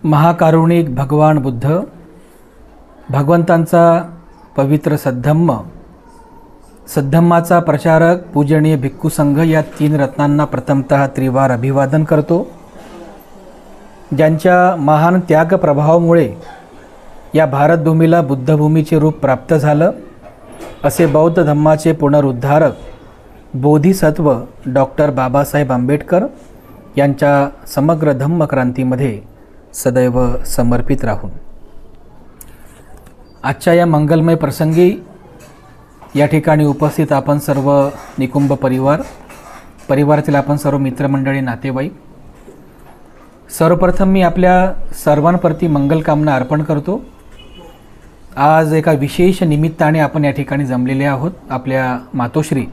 महाकारुणिक भगवान बुद्ध, भगवंतांचा पवित्र सद्धम्म, सद्धम्माचा प्रचारक पूजनीय भिक्खू संघ या तीन रत्नांना प्रथमतः त्रिवार अभिवादन करतो। ज्यांच्या महान त्याग प्रभावामुळे या भारतभूमीला बुद्धभूमीचे रूप प्राप्त झालं, असे बौद्ध धम्माचे पुनरुद्धारक बोधिसत्व डॉक्टर बाबासाहेब आंबेडकर यांच्या समग्र धम्मक्रांतीमध्ये सदैव समर्पित राहून आजच्या या मंगलमय प्रसंगी या ठिकाणी उपस्थित आपण सर्व निकुंभ परिवारातील आपण सर्व मित्रमंडळी, नातेवाईक, सर्वप्रथम मी आपल्या सर्वांप्रती मंगलकामना अर्पण करतो। आज एका विशेष निमित्ताने आपण या ठिकाणी जमलेले आहोत। आपल्या मातोश्री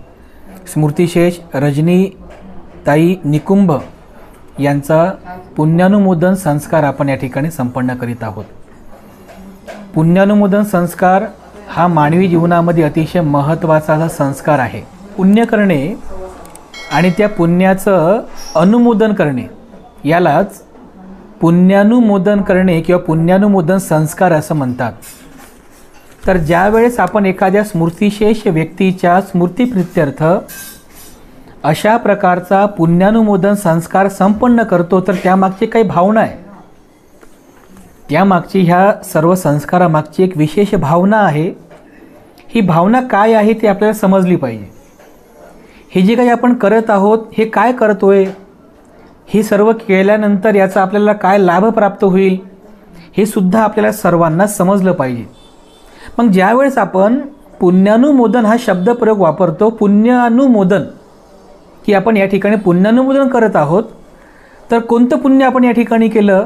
स्मृतिशेष रजनीताई निकुंभ यांचा पुण्यानुमोदन संस्कार आपण या ठिकाणी संपन्न करीत आहोत। पुण्यानुमोदन संस्कार हा मानवी जीवनामध्ये अतिशय महत्त्वाचा संस्कार आहे। पुण्य करणे आणि त्या पुण्याचं अनुमोदन करणे यालाच पुण्यानुमोदन करणे किंवा पुण्यानुमोदन संस्कार असं म्हणतात। तर ज्या वेळेस आपण एखाद्या स्मृतिशेष व्यक्तीच्या स्मृतिप्रीत्यर्थ अशा प्रकारचा पुण्यानुमोदन संस्कार संपन्न करतो, तर त्यामागची काही भावना आहे, त्यामागची ह्या सर्व संस्कारामागची एक विशेष भावना आहे। ही भावना काय आहे ती आपल्याला समजली पाहिजे। हे जे काही आपण करत आहोत हे काय करतोय, हे सर्व केल्यानंतर याचा आपल्याला काय लाभ प्राप्त होईल हे सुद्धा आपल्याला सर्वांना समजलं पाहिजे। मग ज्यावेळेस आपण पुण्यानुमोदन हा शब्दप्रयोग वापरतो, पुण्यानुमोदन की आपण या ठिकाणी पुण्यानुमोदन करत आहोत, तर कोणतं पुण्य आपण या ठिकाणी केलं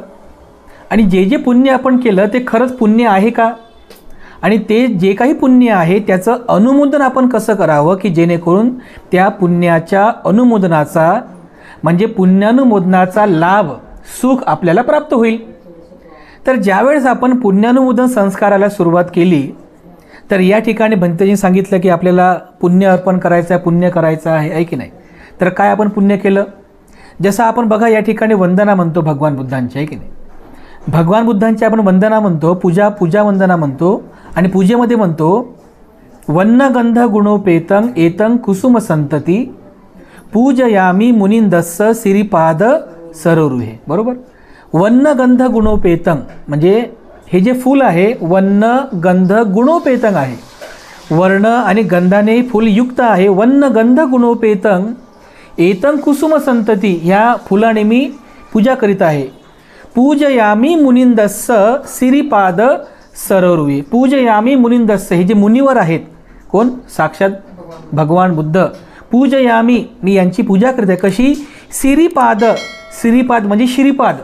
आणि जे पुण्य आपण केलं ते खरंच पुण्य आहे का, आणि ते जे काही पुण्य आहे त्याचं अनुमोदन आपण कसं करावं की जेणेकरून त्या पुण्याच्या अनुमोदनाचा म्हणजे पुण्यानुमोदनाचा लाभ सुख आपल्याला प्राप्त होईल। तर ज्यावेळेस आपण पुण्यानुमोदन संस्काराला सुरुवात केली, तर या ठिकाणी भंतेजींनी सांगितलं की आपल्याला पुण्य अर्पण करायचं आहे, पुण्य करायचं आहे की नाही। तर काय आपण पुण्य केलं, जसं आपण बघा या ठिकाणी वंदना म्हणतो भगवान बुद्धांची, आहे की नाही। भगवान बुद्धांची आपण वंदना म्हणतो, पूजा वंदना म्हणतो, आणि पूजेमध्ये म्हणतो वन्न गंध गुणोपेतं एतं कुसुम संतती पूजयामी मुनिंदस्स सिरिपाद सरोरुहे। बरोबर, वन्न गंध गुणोपेतं म्हणजे हे जे फूल आहे वन्न गंध गुणोपेतं आहे, वर्ण आणि गंधाने फूल युक्त आहे। वन्न गंध गुणोपेतं एतं कुसुम संतती, ह्या फुलाने मी पूजा करीत आहे। पूजयामी मुनिंदस्स सिरिपाद सरोरुहे, पूजयामी मुनिंदस्स, हे जे मुनिवर आहेत, कोण, साक्षात भगवान बुद्ध। पूजयामी, मी यांची पूजा करते, कशी, सिरिपाद, सिरिपाद म्हणजे श्रीपाद,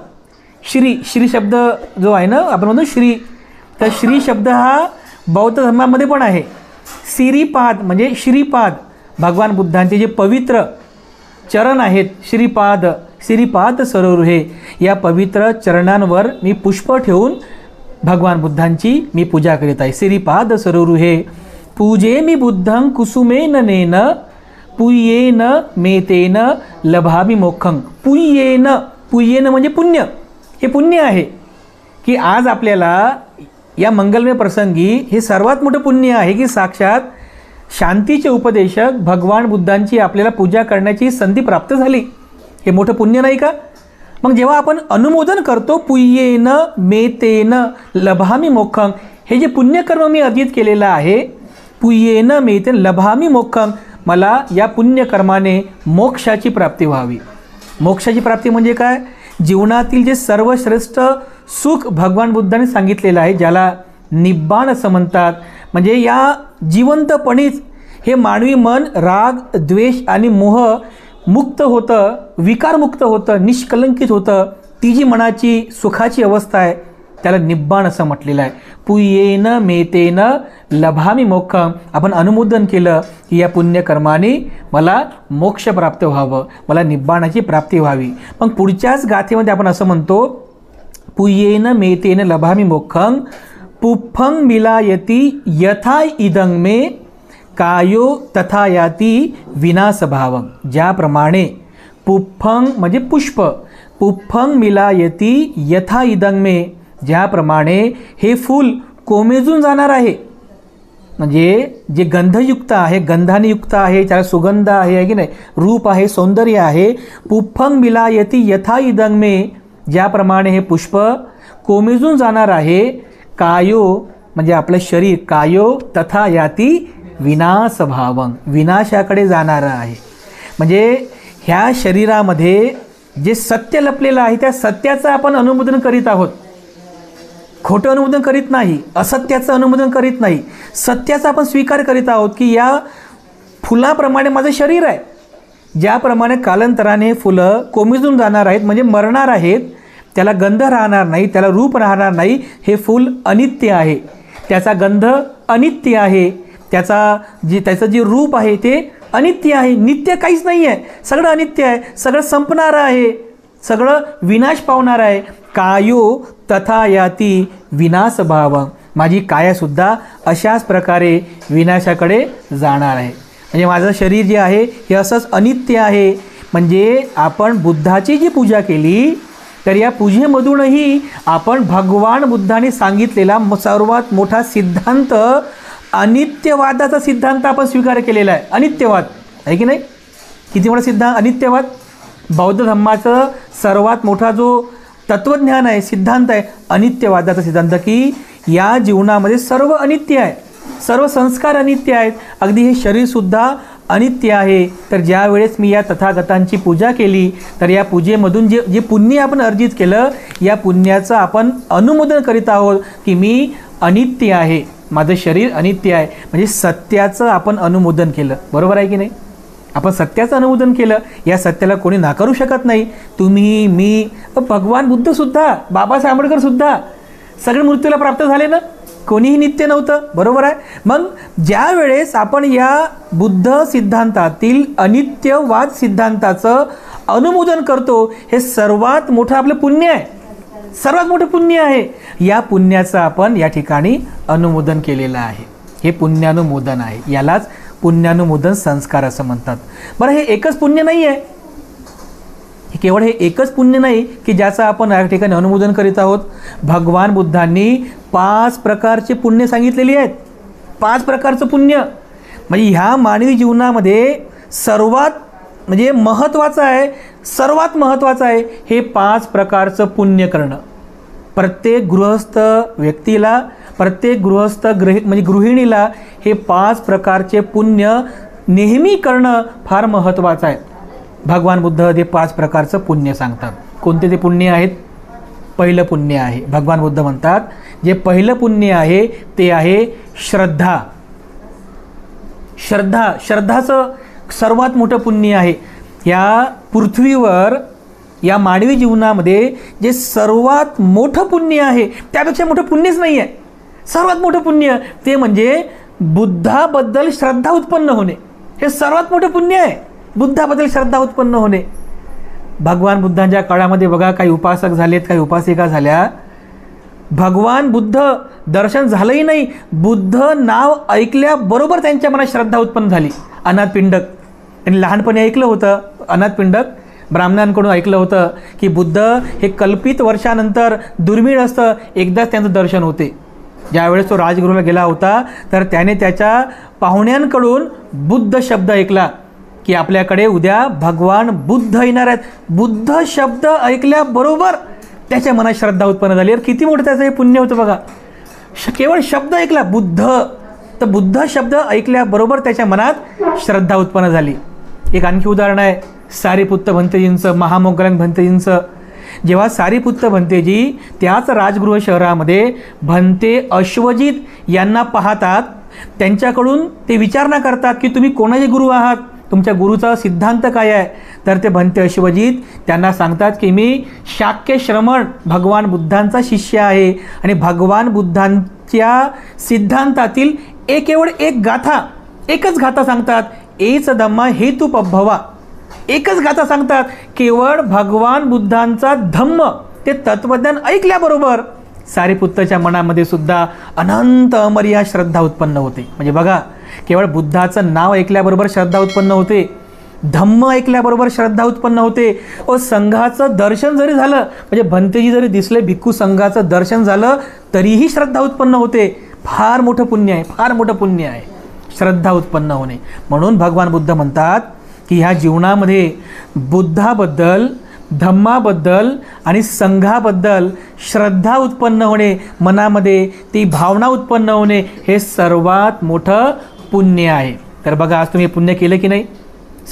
श्री शब्द जो आहे ना आपण म्हणतो श्री, तर श्री शब्द हा बौद्ध धर्मामध्ये पण आहे। सिरिपाद म्हणजे श्रीपाद, भगवान बुद्धांचे जे पवित्र चरण आहेत, श्रीपाद सरोरुहे, या पवित्र चरणांवर मी पुष्प ठेवून भगवान बुद्धांची मी पूजा करीत आहे। श्रीपाद सरोरुहे पूजे मी बुद्धं कुसुमेन नेन पुय्येन मेतेन लभामि मोक्षं। पुय्येन म्हणजे पुण्य, हे पुण्य आहे की आज आपल्याला या मंगलमय प्रसंगी हे सर्वात मोठं पुण्य आहे की साक्षात शांतीचे उपदेशक भगवान बुद्धांची आपल्याला पूजा करण्याची संधी प्राप्त झाली। हे मोठं पुण्य नाही का। मग जेव्हा आपण अनुमोदन करतो पुय्येन मेतेन लभामि मोक्षं, हे जे पुण्यकर्म मी अर्जित केलेलं आहे, पुय्येन मेतेन लभामि मोक्षं, मला या पुण्यकर्माने मोक्षाची प्राप्ती व्हावी। मोक्षाची प्राप्ती म्हणजे काय, जीवनातील जे सर्वश्रेष्ठ सुख भगवान बुद्धांनी सांगितलेलं आहे, ज्याला निब्बाण असं म्हणतात, म्हणजे या जिवंतपणीच हे मानवी मन राग द्वेष आणि मोह मुक्त होतं, विकारमुक्त होतं, निष्कलंकित होतं। ती जी मनाची सुखाची अवस्था आहे त्याला निब्बाण असं म्हटलेलं आहे। पुय्येन मेतेन लभामि मोक्षं, आपण अनुमोदन केलं की या पुण्यकर्माने मला मोक्ष प्राप्त व्हावं, मला निब्बाणाची प्राप्ती व्हावी। मग पुढच्याच गाथेमध्ये आपण असं म्हणतो पुय्येन मेतेन लभामि मोक्षं पुफ्फं मिलायति यथा इदं मे कायो तथा याती विनाशभावं। ज्याप्रमाणे पुफ्फं म्हणजे पुष्प, पुफ्फंग मिलायती यथा इदं मे, ज्याप्रमाणे हे फूल कोमेजून जाणार आहे, म्हणजे जे गंधयुक्त आहे, गंधाने युक्त आहे, त्याला सुगंध आहे की नाही, रूप आहे, सौंदर्य आहे. पुफ्फंग मिलायती यथा इदं मे, ज्याप्रमाणे हे पुष्प कोमेजून जाणार आहे. कायो म्हणजे आपलं शरीर, कायो तथा याती विनाशभावं, विनाशाकडे जाणारं आहे. म्हणजे ह्या शरीरामध्ये जे सत्य लपलेलं आहे त्या सत्याचं आपण अनुमोदन करीत आहोत. खोटं अनुमोदन करीत नाही, असत्याचं अनुमोदन करीत नाही, सत्याचा आपण स्वीकार करीत आहोत की या फुलाप्रमाणे माझं शरीर आहे. ज्याप्रमाणे कालांतराने फुलं कोमेजून जाणार आहेत म्हणजे मरणार आहेत, त्याला गंध राहणार नाही, त्याला रूप राहणार नाही. हे फूल अनित्य आहे, त्याचा गंध अनित्य आहे, त्याचं जे रूप आहे ते अनित्य आहे. नित्य काहीच नाही आहे, सगळं अनित्य आहे, सगळं संपणारं आहे, सगळं विनाश पावणार आहे. कायो तथा याती विनाशभावं, माझी कायासुद्धा अशाच प्रकारे विनाशाकडे जाणार आहे. म्हणजे माझं शरीर जे आहे हे असंच अनित्य आहे. म्हणजे आपण बुद्धाची जी पूजा केली तर या पूजेमधूनही आपण भगवान बुद्धाने सांगितलेला सर्वात मोठा सिद्धांत, अनित्यवादाचा सिद्धांत आपण स्वीकार केलेला आहे. अनित्यवाद आहे की नाही, किती मोठा सिद्धांत अनित्यवाद. बौद्ध धर्माचं सर्वात मोठा जो तत्वज्ञान आहे, सिद्धांत आहे, अनित्यवादाचा सिद्धांत, की या जीवनामध्ये सर्व अनित्य आहे, सर्व संस्कार अनित्य आहेत, अगदी हे शरीरसुद्धा अनित्य आहे. तर ज्या वेळेस मी या तथागतांची पूजा केली तर या पूजेमधून जे पुण्य आपण अर्जित केलं, या पुण्याचं आपण अनुमोदन करीत आहोत की मी अनित्य आहे, माझं शरीर अनित्य आहे. म्हणजे सत्याचं आपण अनुमोदन केलं. बरोबर आहे की नाही, आपण सत्याचं अनुमोदन केलं. या सत्याला कोणी नाकारू शकत नाही. तुम्ही, मी, भगवान बुद्धसुद्धा, बाबासाहेब आंबेडकरसुद्धा सगळे मृत्यूला प्राप्त झाले ना, कोणीही नित्य नव्हतं. बरोबर आहे. मग ज्या वेळेस आपण या बुद्ध सिद्धांतातील अनित्यवाद सिद्धांताचं अनुमोदन करतो, हे सर्वात मोठं आपलं पुण्य आहे, सर्वात मोठं पुण्य आहे. या पुण्याचं आपण या ठिकाणी अनुमोदन केलेलं आहे. हे पुण्यानुमोदन आहे, यालाच पुण्यानुमोदन संस्कार असं म्हणतात. बरं, हे एकच पुण्य नाही आहे, केवळ हे एकच पुण्य नाही की ज्याचं आपण या ठिकाणी अनुमोदन करीत आहोत. भगवान बुद्धांनी 5 प्रकारचे पुण्य सांगितलेली आहेत. 5 प्रकारचं पुण्य म्हणजे ह्या मानवी जीवनामध्ये सर्वात म्हणजे महत्त्वाचं आहे, सर्वात महत्त्वाचं आहे हे 5 प्रकारचं पुण्य करणं. प्रत्येक गृहस्थ व्यक्तीला, प्रत्येक गृहस्थ म्हणजे गृहिणीला हे 5 प्रकारचे पुण्य नेहमी करणं फार महत्त्वाचं आहे. भगवान बुद्ध ते 5 प्रकारचं पुण्य सांगतात. कोणते ते पुण्य आहेत? पहिलं पुण्य आहे, भगवान बुद्ध म्हणतात जे पहिलं पुण्य आहे ते आहे श्रद्धा. श्रद्धाचं सर्वात मोठं पुण्य आहे. या पृथ्वीवर, या मानवी जीवनामध्ये जे सर्वात मोठं पुण्य आहे त्यापेक्षा मोठं पुण्यच नाही आहे. सर्वात मोठं पुण्य ते म्हणजे बुद्धाबद्दल श्रद्धा उत्पन्न होणे. हे सर्वात मोठं पुण्य आहे, बुद्धाबद्दल श्रद्धा उत्पन्न होणे. भगवान बुद्धांच्या काळामध्ये बघा, काही उपासक झालेत, काही उपासिका झाल्या. भगवान बुद्ध दर्शन झालंही नाही, बुद्ध नाव ऐकल्याबरोबर त्यांच्या मनात श्रद्धा उत्पन्न झाली. अनाथपिंडक, त्यांनी लहानपणी ऐकलं होतं, अनाथपिंडक ब्राह्मणांकडून ऐकलं होतं की बुद्ध हे कल्पित वर्षानंतर दुर्मिळ असतं, एकदाच त्यांचं दर्शन होते. ज्यावेळेस तो राजगृहाला गेला होता तर त्याने त्याच्या पाहुण्यांकडून बुद्ध शब्द ऐकला की आपल्याकडे उद्या भगवान बुद्ध येणार आहेत. बुद्ध शब्द ऐकल्याबरोबर त्याच्या मनात श्रद्धा उत्पन्न झाली. किती मोठं त्याचं हे पुण्य होतं बघा. केवळ शब्द ऐकला बुद्ध, तर बुद्ध शब्द ऐकल्याबरोबर त्याच्या मनात श्रद्धा उत्पन्न झाली. एक आणखी उदाहरण आहे सारीपुत्त भंतेजींचं, महामोगलांक भंतेजींचं. जेव्हा सारीपुत्त भंतेजी त्याच राजगृह शहरामध्ये भंते अश्वजित यांना पाहतात, त्यांच्याकडून ते विचारणा करतात की तुम्ही कोणाचे गुरु आहात, तुमच्या गुरुचा सिद्धांत काय आहे. तर ते भंते अश्वजित त्यांना सांगतात की मी शाक्य श्रमण भगवान बुद्धांचा शिष्य आहे आणि भगवान बुद्धांच्या सिद्धांतातील केवळ एक गाथा, एकच गाथा सांगतात, एच धम्मा हेतु पभवा. एकच गाथा सांगतात. केवळ भगवान बुद्धांचा धम्म ते तत्वज्ञान ऐकल्याबरोबर सारीपुत्तच्या मनामध्ये सुद्धा अनंत अमर्याद श्रद्धा उत्पन्न होते. म्हणजे बघा, केवळ बुद्धाचं नाव ऐकल्याबरोबर श्रद्धा उत्पन्न होते. धम्म ऐकल्याबरोबर श्रद्धा उत्पन्न होते. व संघाचं दर्शन जरी झालं, म्हणजे भंतेजी जरी दिसले, भिक्खू संघाचं दर्शन झालं तरीही श्रद्धा उत्पन्न होते. फार मोठं पुण्य आहे, फार मोठं पुण्य आहे श्रद्धा उत्पन्न होणे. म्हणून भगवान बुद्ध म्हणतात की ह्या जीवनामध्ये बुद्धाबद्दल, धम्माबद्दल आणि संघाबद्दल श्रद्धा उत्पन्न होणे, मनामध्ये ती भावना उत्पन्न होणे, हे सर्वात मोठं पुण्य आहे. तर बघा, आज तुम्ही पुण्य केलं की नाही?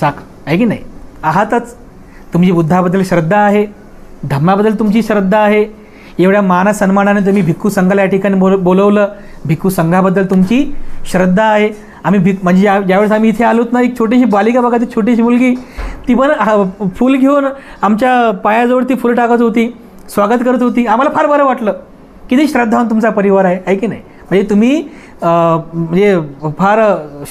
आहे की नाही? आहातच. तुमची बुद्धाबद्दल श्रद्धा आहे, धम्माबद्दल तुमची श्रद्धा आहे. एवढ्या मान सन्मानाने तुम्ही भिक्खू संघाला या ठिकाणी बोलवलं, भिक्खू संघाबद्दल तुमची श्रद्धा आहे. आम्ही म्हणजे ज्यावेळेस आम्ही इथे आलोत ना, एक छोटीशी बालिका बघा, ती छोटीशी मुलगी, ती पण फूल घेऊन आमच्या पायाजवळ ती फुलं टाकत होती, स्वागत करत होती. आम्हाला फार बरं वाटलं. किती श्रद्धावान तुमचा परिवार आहे की नाही? म्हणजे तुम्ही म्हणजे फार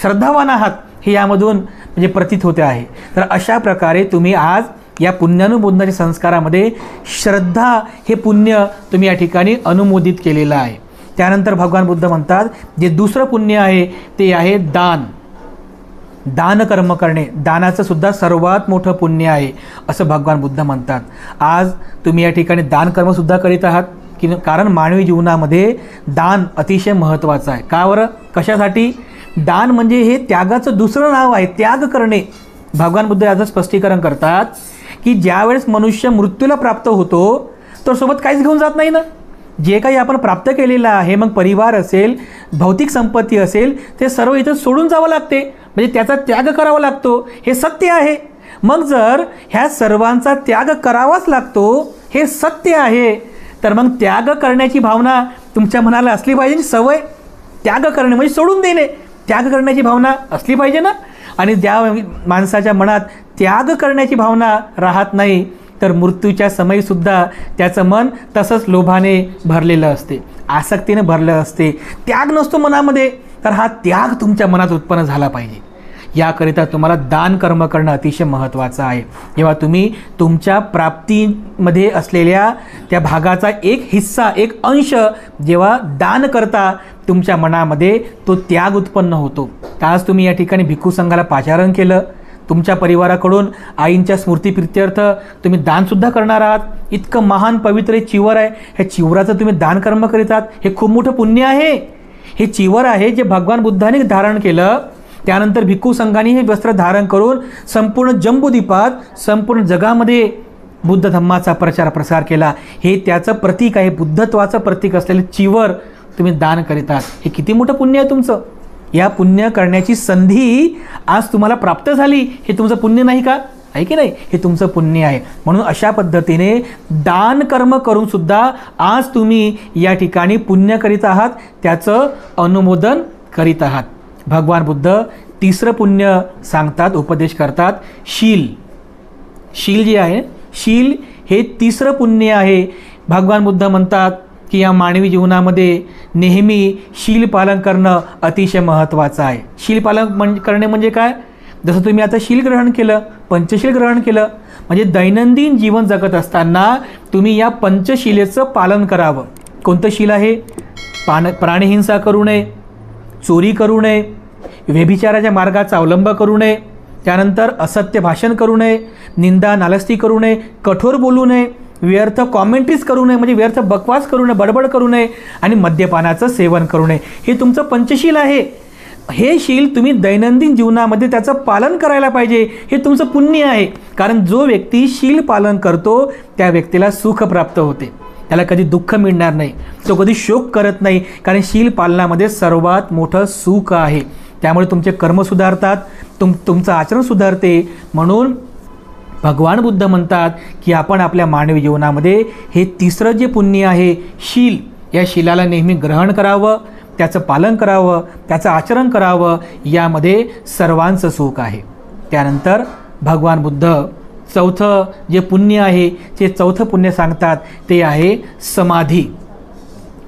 श्रद्धावान आहात, हे यामधून म्हणजे प्रतीत होते आहे. तर अशा प्रकारे तुम्ही आज या पुण्यानुमोदनाच्या संस्कारामध्ये श्रद्धा हे पुण्य तुम्ही या ठिकाणी अनुमोदित केलेलं आहे. त्यानंतर भगवान बुद्ध म्हणतात, जे दुसरं पुण्य आहे ते आहे दान. दान कर्म करणे, दानाचं सुद्धा सर्वात मोठं पुण्य आहे असं भगवान बुद्ध म्हणतात. आज तुम्ही या ठिकाणी दान कर्मसुद्धा करीत आहात की, कारण मानवी जीवनामध्ये दान अतिशय महत्त्वाचं आहे. का बरं? कशासाठी? दान म्हणजे हे त्यागाचं दुसरं नाव आहे, त्याग करणे. भगवान बुद्ध याचं स्पष्टीकरण करतात की ज्यावेळेस मनुष्य मृत्यूला प्राप्त होतो तर सोबत काहीच घेऊन जात नाही ना. जे काही आपण प्राप्त केलेलं आहे, मग परिवार असेल, भौतिक संपत्ती असेल, ते सर्व इथं सोडून जावं लागते, म्हणजे त्याचा त्याग करावा लागतो. हे सत्य आहे. मग जर ह्या सर्वांचा त्याग करावाच लागतो, हे सत्य आहे, तर मग त्याग करण्याची भावना तुमच्या मनाला असली पाहिजे. सवय त्याग करणे म्हणजे सोडून देणे, त्याग करण्याची भावना असली पाहिजे ना. आणि ज्या माणसाच्या मनात त्याग करण्याची भावना राहत नाही, तर मृत्यूच्या समयीसुद्धा त्याचं मन तसंच लोभाने भरलेलं असते, आसक्तीने भरलं असते, त्याग नसतो मनामध्ये. तर हा त्याग तुमच्या मनात उत्पन्न झाला पाहिजे. याकरिता तुम्हाला दान कर्म करणं अतिशय महत्त्वाचं आहे. जेव्हा तुम्ही तुमच्या प्राप्तीमध्ये असलेल्या त्या भागाचा एक हिस्सा, एक अंश जेव्हा दान करता, तुमच्या मनामध्ये तो त्याग उत्पन्न होतो. आज तुम्ही या ठिकाणी भिक्खू संघाला पाचारण केलं, तुमच्या परिवाराकडून आईंच्या स्मृतीप्रित्यर्थ तुम्ही दानसुद्धा करणार आहात. इतकं महान पवित्र चिवर आहे, ह्या चिवराचं तुम्ही दान कर्म करीतात, हे खूप मोठं पुण्य आहे. हे चिवर आहे जे भगवान बुद्धाने धारण केलं. त्यानंतर भिक्खू संघाने हे वस्त्र धारण करून संपूर्ण जम्बूद्वीपात, संपूर्ण जगामध्ये बुद्ध धम्माचा प्रचार प्रसार केला. हे त्याचं प्रतीक आहे, बुद्धत्वाचं प्रतीक असलेलं चिवर तुम्ही दान करीतात. हे किती मोठं पुण्य आहे तुमचं. या पुण्य करण्याची संधी आज तुम्हाला प्राप्त झाली, हे तुमचं पुण्य नाही का? आहे की नाही? हे तुमचं पुण्य आहे. म्हणून अशा पद्धतीने दान कर्म करून सुद्धा आज तुम्ही या ठिकाणी पुण्य करीत आहात, त्याचं अनुमोदन करीत आहात. भगवान बुद्ध तिसरं पुण्य सांगतात, उपदेश करतात, शील. शील जे आहे, शील हे तिसरं पुण्य आहे. भगवान बुद्ध म्हणतात की या मानवी जीवनामध्ये नेहमी शील पालन करणं अतिशय महत्त्वाचं आहे. शील पालन करणे म्हणजे काय? जसं तुम्ही आता शील ग्रहण केलं, पंचशील ग्रहण केलं, म्हणजे दैनंदिन जीवन जगत असताना तुम्ही या पंचशिलेचं पालन करावं. कोणतं शील आहे? प्राणहिंसा करू नये, चोरी करू नये, व्यभिचाराच्या मार्गाचा अवलंब करू नये, त्यानंतर असत्य भाषण करू नये, निंदा नालस्ती करू नये, कठोर बोलू नये, व्यर्थ कॉमेंट्रीज करू नये, म्हणजे व्यर्थ बकवास करू नये, बडबड करू नये, आणि मद्यपानाचं सेवन करू नये. हे तुमचं पंचशील आहे. हे शील तुम्ही दैनंदिन जीवनामध्ये त्याचं पालन करायला पाहिजे. हे तुमचं पुण्य आहे. कारण जो व्यक्ती शील पालन करतो त्या व्यक्तीला सुख प्राप्त होते, त्याला कधी दुःख मिळणार नाही, तो कधी शोक करत नाही. कारण शील पालनामध्ये सर्वात मोठं सुख आहे. त्यामुळे तुमचे कर्म सुधारतात, तुमचं आचरण सुधारते. म्हणून भगवान बुद्ध म्हणतात की आपण आपल्या मानवी जीवनामध्ये हे तिसरं जे पुण्य आहे शील, या शीलाला नेहमी ग्रहण करावं, त्याचं पालन करावं, त्याचं आचरण करावं. यामध्ये सर्वांचं सुख आहे. त्यानंतर भगवान बुद्ध चौथं जे पुण्य आहे, ते चौथं पुण्य सांगतात, ते आहे समाधी.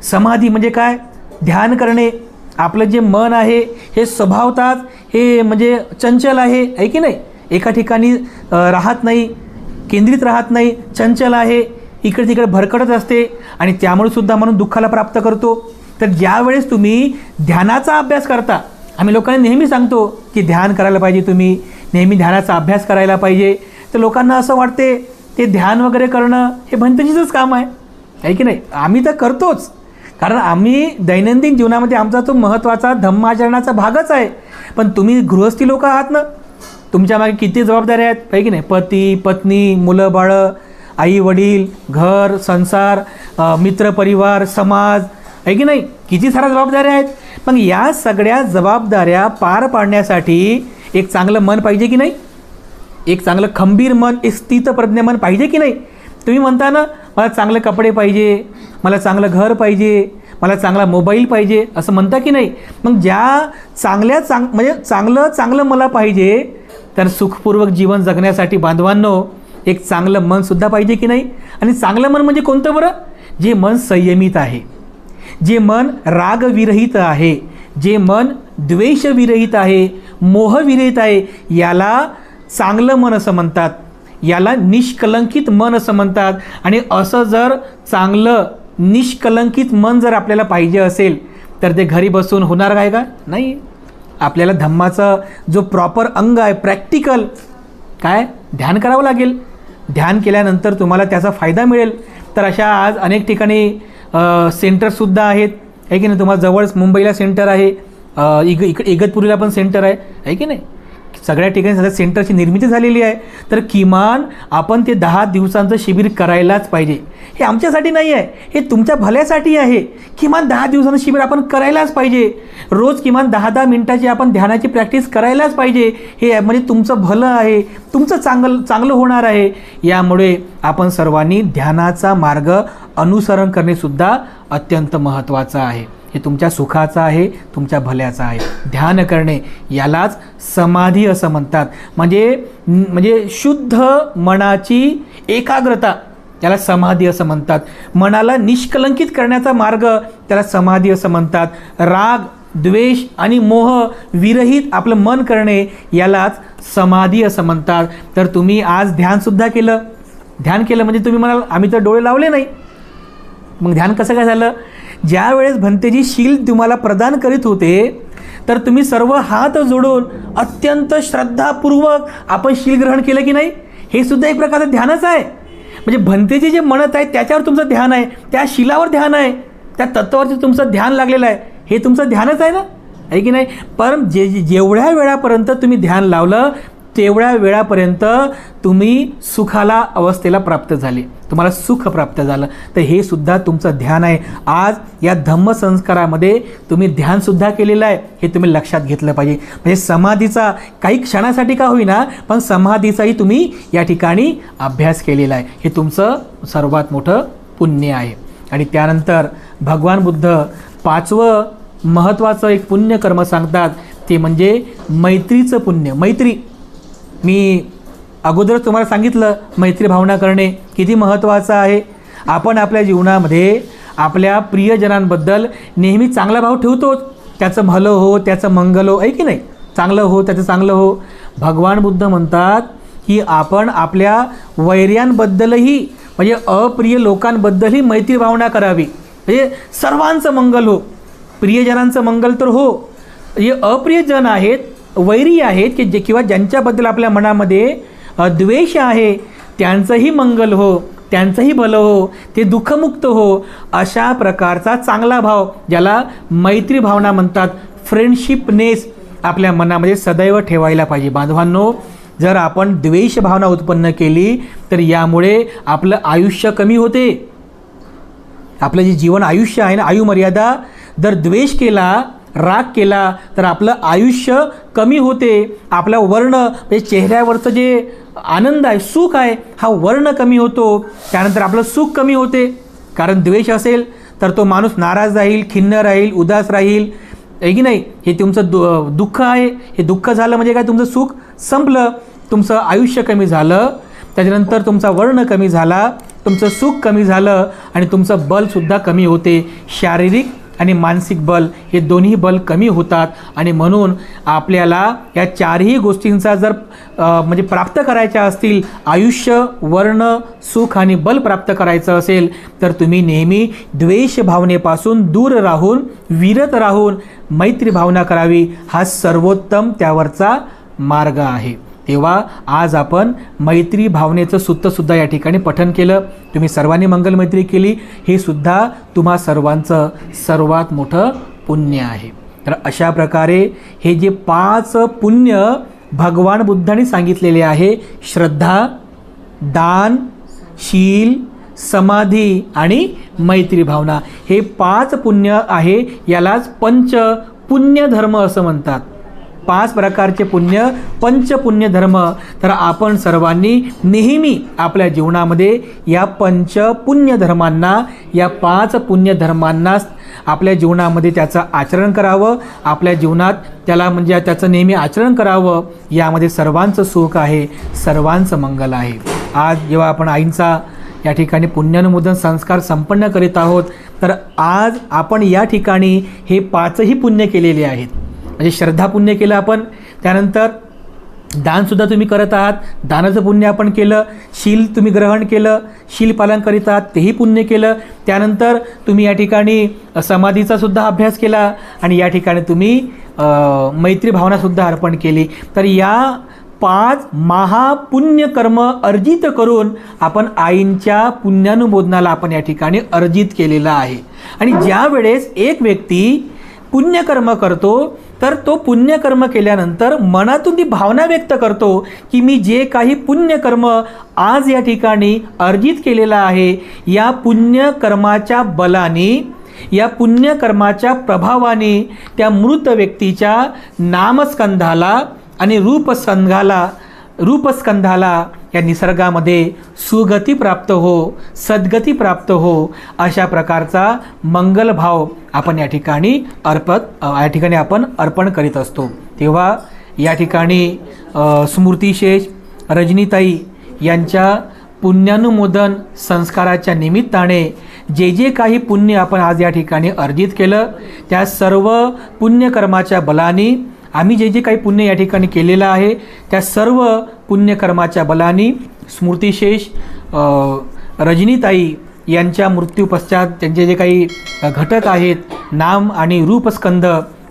समाधी म्हणजे काय? ध्यान करणे. आपलं जे मन आहे हे स्वभावतःच हे म्हणजे चंचल आहे की नाही? एका ठिकाणी राहत नाही, केंद्रित राहत नाही, चंचल आहे, इकडे तिकडे भरकटत असते, आणि त्यामुळे सुद्धा म्हणून दुःखाला प्राप्त करतो. तर ज्यावेळेस तुम्ही ध्यानाचा अभ्यास करता, आम्ही लोकांना नेहमी सांगतो की ध्यान करायला पाहिजे, तुम्ही नेहमी ध्यानाचा अभ्यास करायला पाहिजे. तर लोकांना असं वाटते ते ध्यान वगैरे करणं हे भंतेजीचंच काम आहे की नाही. आम्ही तर करतोच, कारण आम्ही दैनंदिन जीवनामध्ये आमचा तो महत्त्वाचा धम्माचरणाचा भागच आहे. पण तुम्ही गृहस्थी लोक आहात ना, तुमच्या मागे किती जबाबदाऱ्या आहेत आहे की नाही. पती पत्नी, मुलं बाळं, आई वडील, घर संसार, मित्रपरिवार, समाज आहे की नाही, किती साऱ्या जबाबदाऱ्या आहेत. मग या सगळ्या जबाबदाऱ्या पार पाडण्यासाठी एक चांगलं मन पाहिजे की नाही, एक चांगलं खंबीर मन, एक स्थितप्रज्ञ मन पाहिजे की नाही. तुम्ही म्हणता ना मला चांगले कपडे पाहिजे, मला चांगलं घर पाहिजे, मला चांगला मोबाईल पाहिजे, असं म्हणता की नाही. मग ज्या म्हणजे चांगलं मला पाहिजे, तर सुखपूर्वक जीवन जगण्यासाठी बांधवांनो एक चांगलं मनसुद्धा पाहिजे की नाही. आणि चांगलं मन म्हणजे कोणतं बरं? जे मन संयमित आहे, जे मन रागविरहित आहे, जे मन द्वेषविरहित आहे, मोहविरहित आहे, याला चांगलं मन असं म्हणतात, याला निष्कलंकित मन असं म्हणतात. आणि असं जर चांगलं निष्कलंकित मन जर आपल्याला पाहिजे असेल तर ते घरी बसून होणार काय का? नाही. आपल्याला धम्माचं जो प्रॉपर अंग आहे, प्रॅक्टिकल काय ध्यान करावं लागेल. ध्यान केल्यानंतर तुम्हाला त्याचा फायदा मिळेल. तर अशा आज अनेक ठिकाणी सेंटरसुद्धा आहेत आहे की नाही. तुम्हाला जवळच मुंबईला सेंटर आहे, इगतपुरीला पण सेंटर आहे की नाही. सगळ्या ठिकाणी सध्या सेंटरची निर्मिती झालेली आहे. तर किमान आपण ते 10 दिवसांचं शिबिर करायलाच पाहिजे. हे आमच्यासाठी नाही आहे, हे तुमच्या भल्यासाठी आहे. किमान 10 दिवसांचं शिबिर आपण करायलाच पाहिजे. रोज किमान 10-10 मिनिटाची आपण ध्यानाची प्रॅक्टिस करायलाच पाहिजे. हे म्हणजे तुमचं भलं आहे, तुमचं चांगलं होणार आहे. यामुळे आपण सर्वांनी ध्यानाचा मार्ग अनुसरण करणेसुद्धा अत्यंत महत्त्वाचं आहे. हे तुमच्या सुखाचं आहे, तुमच्या भल्याचं आहे. ध्यान करणे यालाच समाधी असं म्हणतात. म्हणजे शुद्ध मनाची एकाग्रता याला समाधी असं म्हणतात. मनाला निष्कलंकित करण्याचा मार्ग त्याला समाधी असं म्हणतात. राग, द्वेष आणि मोह विरहित आपलं मन करणे यालाच समाधी असं म्हणतात. तर तुम्ही आज ध्यानसुद्धा केलं. ध्यान केलं म्हणजे तुम्ही म्हणाल आम्ही तर डोळे लावले नाही. मग ध्यान कसं काय झालं? ज्या वेळेस भंतेजी शील तुम्हाला प्रदान करीत होते तर तुम्ही सर्व हात जोडून अत्यंत श्रद्धापूर्वक आपण शील ग्रहण केलं की नाही. हे सुद्धा एक प्रकारचं ध्यानच आहे. म्हणजे भंतेजी जे म्हणत आहे त्याच्यावर तुमचं ध्यान आहे, त्या शिलावर ध्यान आहे, त्या तत्वावरती तुमचं ध्यान लागलेलं आहे. हे तुमचं ध्यानच आहे ना, आहे की नाही. पण जेवढ्या वेळापर्यंत तुम्ही ध्यान लावलं तेवढ्या वेळापर्यंत तुम्ही सुखाला अवस्थेला प्राप्त झाले, तुम्हाला सुख प्राप्त झालं. तर हे सुद्धा तुमचं ध्यान आहे. आज या धम्मसंस्कारामध्ये तुम्ही ध्यानसुद्धा केलेलं आहे, हे तुम्ही लक्षात घेतलं पाहिजे. म्हणजे समाधीचा काही क्षणासाठी का होईना पण समाधीचाही तुम्ही या ठिकाणी अभ्यास केलेला आहे. हे तुमचं सर्वात मोठं पुण्य आहे. आणि त्यानंतर भगवान बुद्ध 5वं महत्त्वाचं एक पुण्यकर्म सांगतात, ते म्हणजे मैत्रीचं पुण्य. मैत्री, मी अगोदरच तुम्हाला सांगितलं मैत्री भावना करणे किती महत्त्वाचं आहे. आपण आपल्या जीवनामध्ये आपल्या प्रियजनांबद्दल नेहमी चांगला भाव ठेवतोच. त्याचं भलं हो, त्याचं मंगल हो, आहे की नाही. चांगलं हो, त्याचं चांगलं हो. भगवान बुद्ध म्हणतात की आपण आपल्या वैर्यांबद्दलही म्हणजे अप्रिय लोकांबद्दलही मैत्री भावना करावी. म्हणजे सर्वांचं मंगल हो, प्रियजनांचं मंगल तर हो. हे अप्रियजन आहेत, वैरी आहेत की जे किंवा ज्यांच्याबद्दल आपल्या मनामध्ये द्वेष आहे त्यांचंही मंगल हो, त्यांचंही भलं हो, ते दुःखमुक्त हो. अशा प्रकारचा चांगला भाव ज्याला मैत्री भावना म्हणतात, फ्रेंडशिपनेस आपल्या मनामध्ये सदैव ठेवायला पाहिजे. बांधवांनो, जर आपण द्वेष भावना उत्पन्न केली तर यामुळे आपलं आयुष्य कमी होते. आपलं जे जीवन आयुष्य आहे ना, आयुमर्यादा, जर द्वेष केला, राग केला तर आपलं आयुष्य कमी होते. आपला वर्ण म्हणजे चेहऱ्यावरचं जे आनंद आहे, सुख आहे, हा वर्ण कमी होतो. त्यानंतर आपलं सुख कमी होते. कारण द्वेष असेल तर तो माणूस नाराज राहील, खिन्न राहील, उदास राहील, आहे की नाही. हे तुमचं दुःख आहे. हे दुःख झालं म्हणजे काय, तुमचं सुख संपलं, तुमचं आयुष्य कमी झालं. त्याच्यानंतर तुमचा वर्ण कमी झाला, तुमचं सुख कमी झालं आणि तुमचं बलसुद्धा कमी होते. शारीरिक आणि मानसिक बल हे दोन्ही बल कमी होतात. आणि म्हणून आपल्याला या चारही गोष्टींचा जर म्हणजे प्राप्त करायच्या असतील, आयुष्य, वर्ण, सुख आणि बल प्राप्त करायचं असेल तर तुम्ही नेहमी द्वेष भावनेपासून दूर राहून, विरत राहून मैत्री भावना करावी. हा सर्वोत्तम त्यावरचा मार्ग आहे. तेव्हा आज आपण मैत्री भावनेचं सूत्रसुद्धा या ठिकाणी पठन केलं. तुम्ही सर्वांनी मंगल मैत्री केली, हे सुद्धा तुम्हा सर्वांचं सर्वात मोठं पुण्य आहे. तर अशा प्रकारे हे जे 5 पुण्य भगवान बुद्धांनी सांगितलेले आहे, श्रद्धा, दान, शील, समाधी आणि मैत्री भावना, हे 5 पुण्य आहे. यालाच पंच पुण्य धर्म असं म्हणतात. 5 प्रकारचे पुण्य, पंचपुण्य धर्म. तर आपण सर्वांनी नेहमी आपल्या जीवनामध्ये या पंच पुण्य धर्मांना, या 5 पुण्य धर्मांना आपल्या जीवनामध्ये त्याचं आचरण करावं. आपल्या जीवनात त्याला म्हणजे त्याचं नेहमी आचरण करावं. यामध्ये सर्वांचं सुख आहे, सर्वांचं मंगल आहे. आज जेव्हा आपण आईंचा या ठिकाणी पुण्यानुमोदन संस्कार संपन्न करीत आहोत, तर आज आपण या ठिकाणी हे 5ही पुण्य केलेले आहेत. म्हणजे श्रद्धा पुण्य केलं आपण, त्यानंतर दानसुद्धा तुम्ही करत आहात, दानाचं पुण्य आपण केलं. शील तुम्ही ग्रहण केलं, शील पालन करीत आहात, तेही पुण्य केलं. त्यानंतर तुम्ही या ठिकाणी समाधीचा सुद्धा अभ्यास केला आणि या ठिकाणी तुम्ही मैत्री भावनासुद्धा अर्पण केली. तर या 5 महापुण्य कर्म अर्जित करून आपण आईंच्या पुण्यानुमोदनाला आपण या ठिकाणी अर्जित केलेलं आहे. आणि ज्या वेळेस एक व्यक्ती पुण्यकर्म करतो, तर तो पुण्यकर्म केल्यानंतर मनातून ती भावना व्यक्त करतो की मी जे काही पुण्यकर्म आज या ठिकाणी अर्जित केलेलं आहे, या पुण्यकर्माच्या बलाने, या पुण्यकर्माच्या प्रभावाने त्या मृत व्यक्तीच्या नामस्कंधाला आणि रूपस्कंधाला या निसर्गामध्ये सुगती प्राप्त हो, सद्गती प्राप्त हो, अशा प्रकारचा मंगलभाव आपण या ठिकाणी आपण अर्पण करीत असतो. तेव्हा या ठिकाणी स्मृतिशेष रजनीताई यांच्या पुण्यानुमोदन संस्काराच्या निमित्ताने जे जे काही पुण्य आपण आज या ठिकाणी अर्जित केलं, त्या सर्व पुण्यकर्माच्या बलाने आम्ही जे जे काही पुण्य या ठिकाणी केलेलं आहे, त्या सर्व पुण्यकर्माच्या बलाने स्मृतिशेष रजनीताई यांच्या मृत्यूपश्चात त्यांचे जे काही घटक आहेत, नाम आणि रूपस्कंध,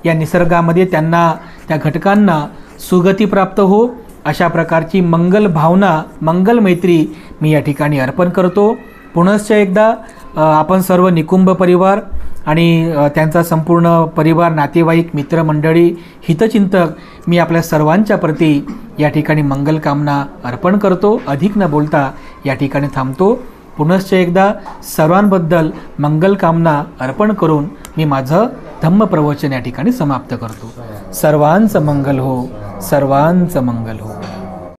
या निसर्गामध्ये त्यांना, त्या घटकांना सुगती प्राप्त हो, अशा प्रकारची मंगल भावना, मंगल मैत्री मी या ठिकाणी अर्पण करतो. पुनश्च एकदा आपण सर्व निकुंभ परिवार आणि त्यांचा संपूर्ण परिवार, नातेवाईक, मित्रमंडळी, हितचिंतक, मी आपल्या सर्वांच्या प्रती या ठिकाणी मंगलकामना अर्पण करतो. अधिक न बोलता या ठिकाणी थांबतो. पुनश्च एकदा सर्वांबद्दल मंगलकामना अर्पण करून मी माझं धम्मप्रवचन या ठिकाणी समाप्त करतो. सर्वांचं मंगल हो, सर्वांचं मंगल हो.